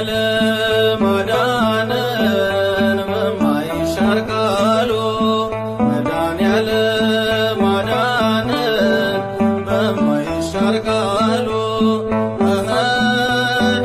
መድኃኒዓለም አዳነን በማይሻር ቃሉ መድኃኒዓለም አዳነን በማይሻር ቃሉ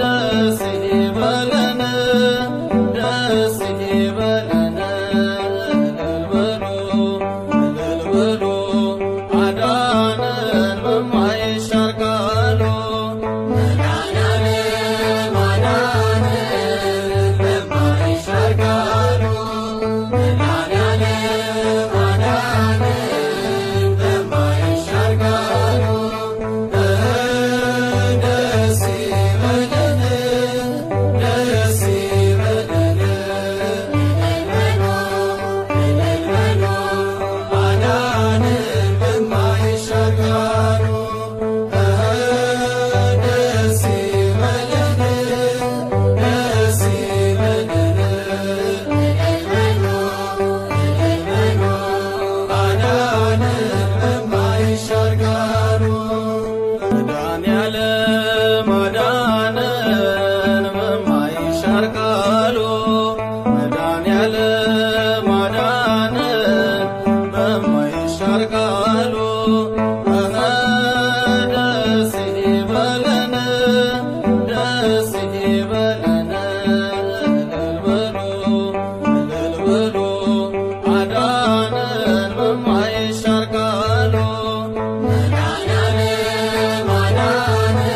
ደስ ይበለን ደስ ይበለን እልል በሉ አዳነን በማይሻር ቃሉ መድኃኒዓለም አዳነን በማይሻር ቃሉ መድኃኒዓለም አዳነን በማይሻር ቃሉ ደስ ይበለን ደስ ይበለን እልል በሉ አዳነን በማይሻር ቃሉ መድኃኒዓለም አዳነን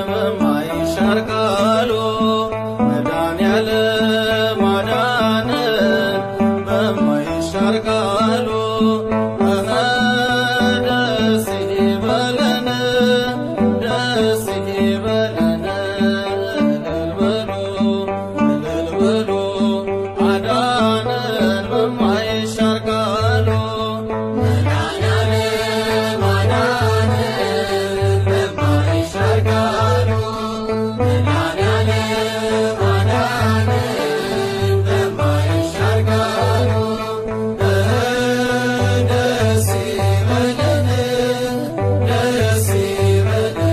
በማይሻር ቃሉ መድኃኒዓለም አዳነን በማይሻር ቃሉ ደስ ይበለን ደስ ይበለን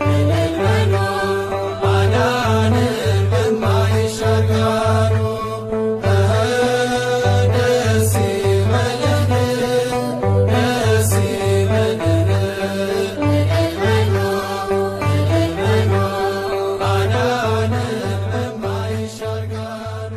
እልል በሉ አዳነን በማይሻር ቃሉ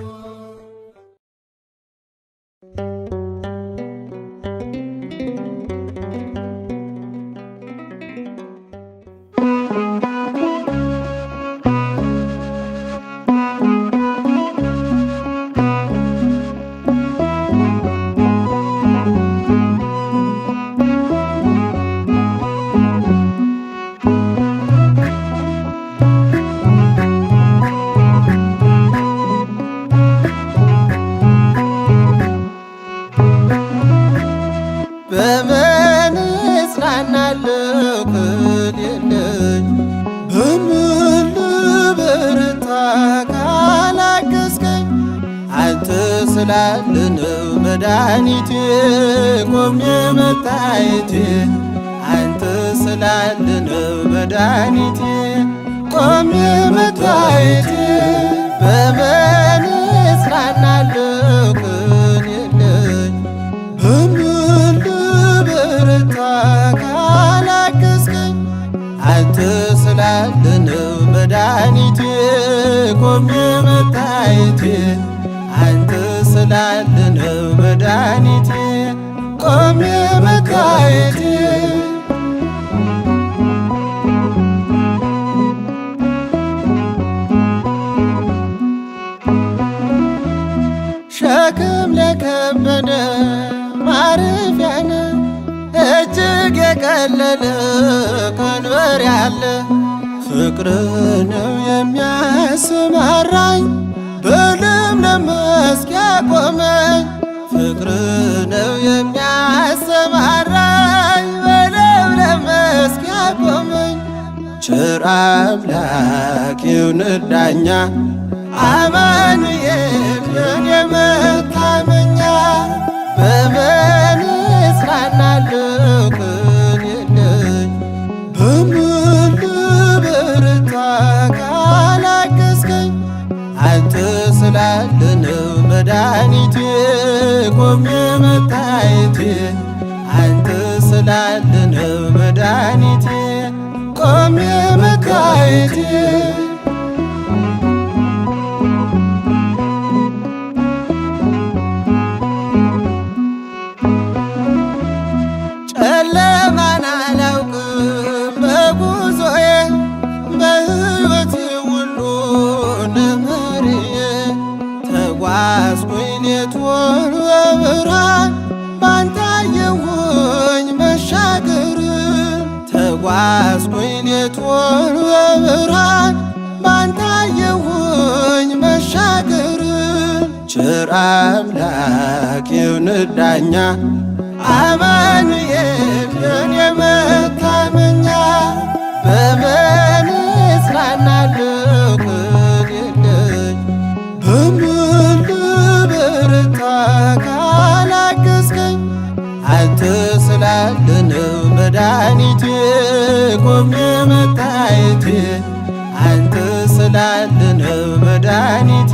በምን እጽናናለሁ ከሌለኝ በምን ልበረታ ካላገዝከኝ አንተ ስላለ ነው መድኃኒቴ ቆሜ መታየቴ አንተ ስላለ ነው መድኃኒቴ ቆሜ መታየቴ በምን እጽናናለሁ ከሌለኝ በምን ልበረታ ካላገዝከኝ አንተ ስላለ ነው መድኃኒቴ ቆሜ መታየቴ አንተ ስላለ ነው መድኃኒቴ ቆሜ መታየቴ ሸክም ለከበደ ማረፊያነ እጅግ የቀለለ ቀንበር ያለ ፍቅር ነው የሚያሰማራኝ በለምለም መስክ ያቆመኝ ፍቅር ነው የሚያሰማራኝ በለምለም መስክ ያቆመኝ ቸር አምላክ ይሁን ዳኛ አማኑኤል የኔ መታመኛ በምን እጽናናለሁ ቅን የለኝ በምን ልበርታ ካላገዝከኝ አንተ ስላለ ነው መድኃኒቴ ቆሜ መታየቴ አንተ ስላለ ነው መድኃኒቴ ቆሜ መታየቴ ጨለማን አላውቅም በጉዞዬ በሕይወቴ ሁሉ ነመርዬ ተጓዝኩኝ ሌቱን በብርሃን ባንተ አየሁኝ መሻገርን ተጓዝኩኝ ሌቱን በብርሃን ባንተ አየሁኝ መሻገርን ቸር አምላክ ይሁን ዳኛ አማኑኤል የኔ መታመኛ በምን እጽናናለሁ ቅን የለኝ በምን ልበርታ ካላገዝከኝ አንተ ስላለ ነው መድኃኒቴ ቆሜ መታየቴ አንተ ስላለ ነው መድኃኒቴ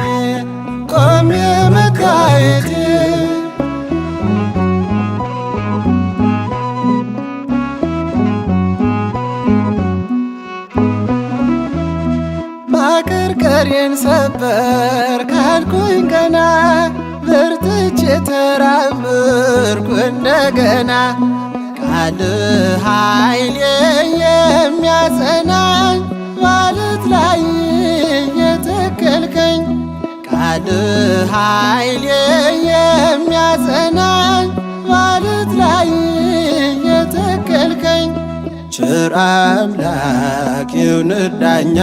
ቆሜ መታየቴ ማቀርቀሬን ሰበር ካልኩኝ ገና በርትቼ ተራመድኩ እንደገና ቃል ኃይሌ የሚያጸናኝ ማለት ላይ የተከልከኝ ቃል ኃይሌ የሚያጸናኝ ማለት ላይ የተከልከኝ ቸር አምላክ ይሁን ዳኛ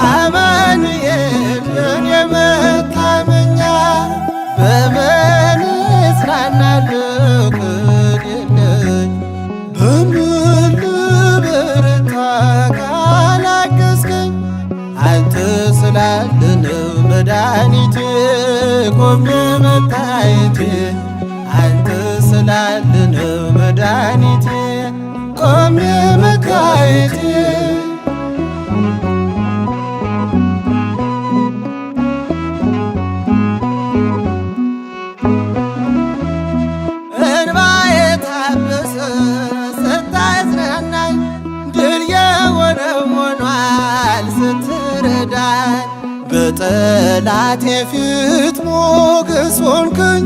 አማኑኤል የኔ መታመኛ በምን እጽናናለሁ ቅን የለኝ በምን ልበርታ ካላገዝከኝ አንተ ስላለ ነው መድኃኒቴ ቆሜ መታየቴ አንተ ስላለ ነው መድኃኒቴ ቆሜ መታየቴ በጠላቴ ፊት ሞገስ ሆንክኝ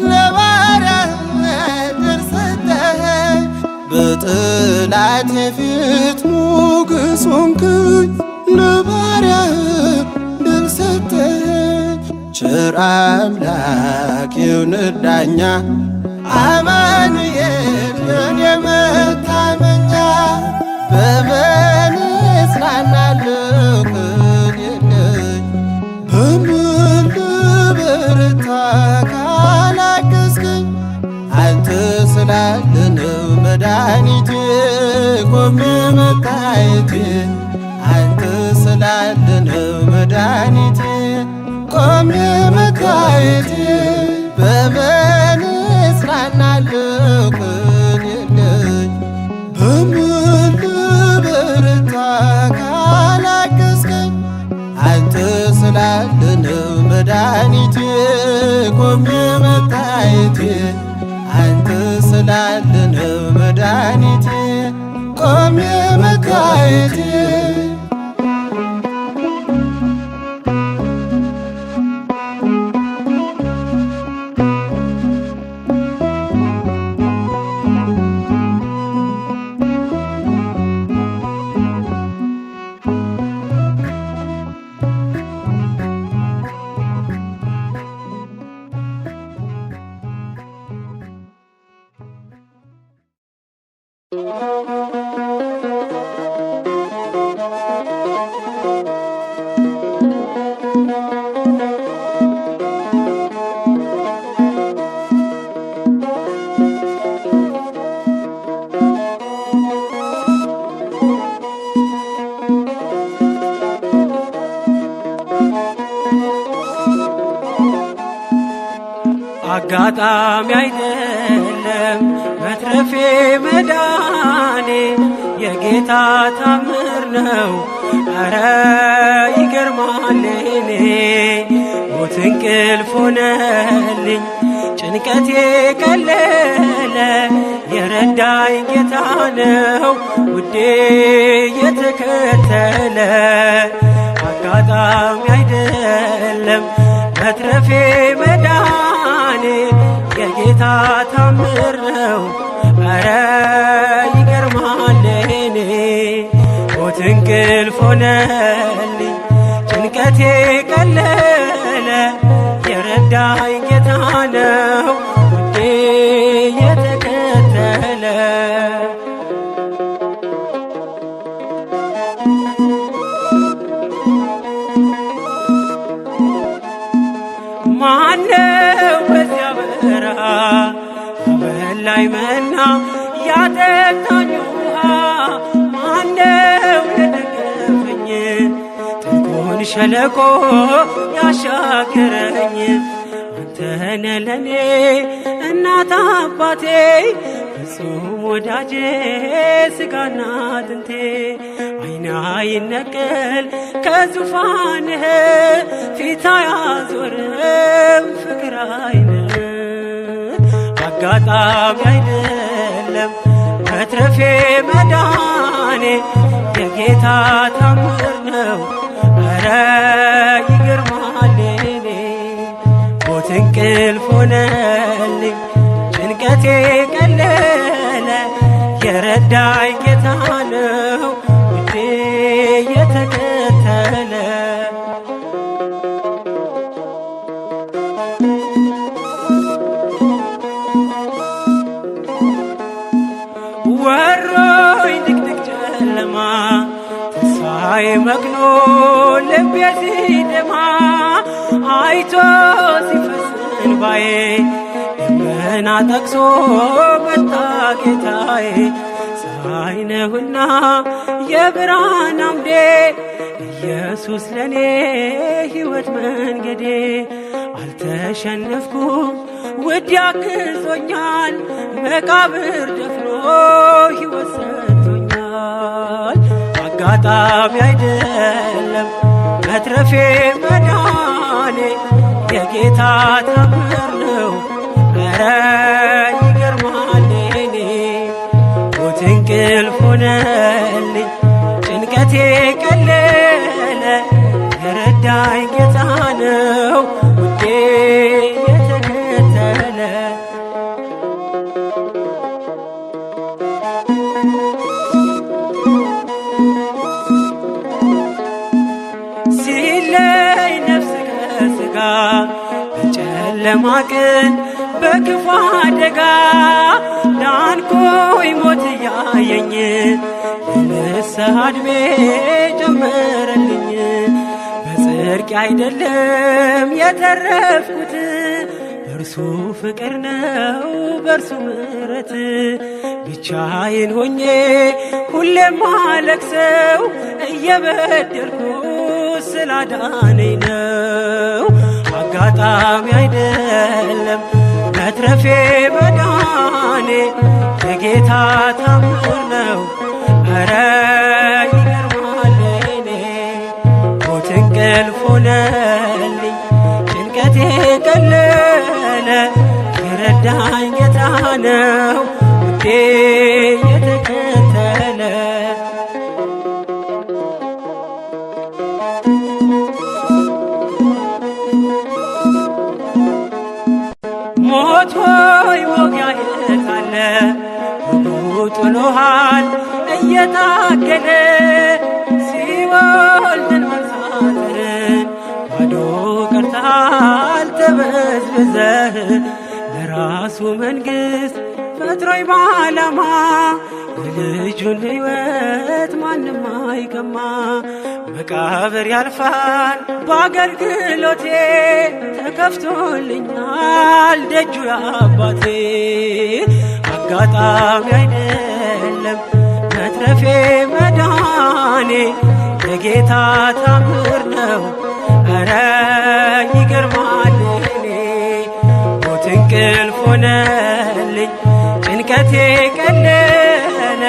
ለባሪያህ ድል ሰጠኸኝ በጠላቴ ፊት ሞገስ ሆንክኝ ለባሪያህ ድል ሰጠኸኝ ቸር አምላክ ይሁን ዳኛ አማኑኤል የኔ መታመኛ በምን እጽናናለሁ ቅን የለኝ በምን ልበርታ ካላገዝከኝ አንተ ስላለ ነው መድኃኒቴ ቆሜ መታየቴ አንተ ስላለ ነው መድኃኒቴ ቆሜ መታየቴ በምን እጽናናለሁ ቅን የለኝ በምን ልበርታ ካላገዝከኝ አንተ ስላለ ነው መድኃኒቴ ቆሜ መታየቴ አንተ ስላለ ነው መድኃኒቴ ቆሜ መታየቴ አጋጣሚ አይደለም መትረፌ መዳኔ የጌታ ታምር ነው። ኧረ ይገርማል እኔ ሞት እንቅልፍ ሆነልኝ ጭንቀቴ ቀለለ የረዳኝ ጌታ ነው ውዴ የተከተለ። አጋጣሚ አይደለም መትረፌ መዳኔ የጌታ ታምር ነው። ኧረ ይገርማል እኔ ሞት እንቅልፍ ሆነልኝ ጭንቀቴ ቀለለ የረዳኝ ጌታ ነው ውዴ የተከተለ። ማነው በዚያ በረሃ ያበላኝ መና ያጠጣኝ ውሃ? ማነው የደገፈኝ ጥልቁን ሸለቆ ያሻገረኝ? አንተነ ለኔ እናት አባቴ ፍጹም ወዳጄ ስጋና አጥንቴ። አይና ይነቀል ከዙፋንህ ፊት አያዞርም ፍቅር አይንህ። አጋጣሚ አይደለም መትረፌ መዳኔ የጌታ ታምር ነው። ኧረ ይገርማል እኔ ሞት እንቅልፍ ሆነልኝ ጭንቀቴ ቀለለ የረዳኝ ጌታ ነው ውዴ የተከተለ። ወሮኝ ድቅድቅ ጨለማ ተስፋዬ መክኖ ልቤ ሲደማ አይቶ ሲፈስ እንባዬ ደመና ጠቅሶ መጣ ጌታዬ። ፀሐይ ነህና የብርሃን አምዴ ኢየሱስ ለኔ ሕይወት መንገዴ። አልተሸነፍኩም ውድ ያግዞኛል መቃብር ደፍኖ ሕይወት ሰጥቶኛል። አጋጣሚ አይደለም መትረፌ መዳኔ የጌታ ታምር ነው። ኧረ ይገርማል እኔ ሞት እንቅልፍ ሆነልኝ ጭንቀቴ ቀለለ የረዳኝ ጌታ ነው ውዴ የተከተለ። ሲለይ ነፍስ ከሥጋ በጨለማ ቀን በክፉ አደጋ ዳንኩኝ ሞት እያየኝ የንስሐ ዕድሜ ጨመረልኝ። በጽድቅ አይደለም የተረፍኩት በእርሱ ፍቅር ነው በእርሱ ምሕረት። ብቻዬን ሆኜ ሁሌም አለቅሰው እየበደልኩ ስላዳነኝ ነው። አጋጣሚ አይደለም መትረፌ መዳኔ የጌታ ታምር ነው። ኧረ ይገርማል እኔ ሞት እንቅልፍ ሆነልኝ ጭንቀቴ ቀለለ የረዳኝ ጌታ ነው ውዴ የተከተለ። ሞት ሆይ ወጊያ የት አለ? ጥሎሃል እየታገለ ሲኦል ድል መንሳትን ባዶ ቀርተሃል ተበዝብዘህ ለራሱ መንግሥት ፈጥሮኝ በዓላማ የልጁን ሕይወት ማንም አይቀማ። መቃብር ያልፋል በአገልግሎቴ ተከፍቶልኛል ደጁ የአባቴ። አጋጣሚ አይደለም መትረፌ መዳኔ የጌታ ታምር ነው ኧረ ይገርማል እኔ። ሞት እንቅልፍ ሆነልኝ ጭንቀቴ ቀለለ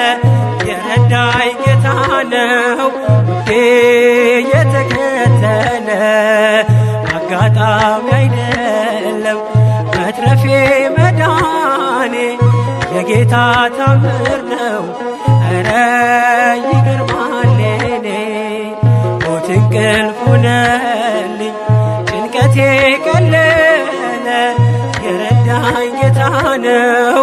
የረዳኝ ጌታ ነው ውዴ የተከተለ። አጋጣሚ አይደለም መትረፌ መዳኔ የጌታ ታምር ነው ኧረ ይገርማል እኔ። ሞት እንቅልፍ ሆነልኝ ጭንቀቴ ቀለለ የረዳኝ ጌታ ነው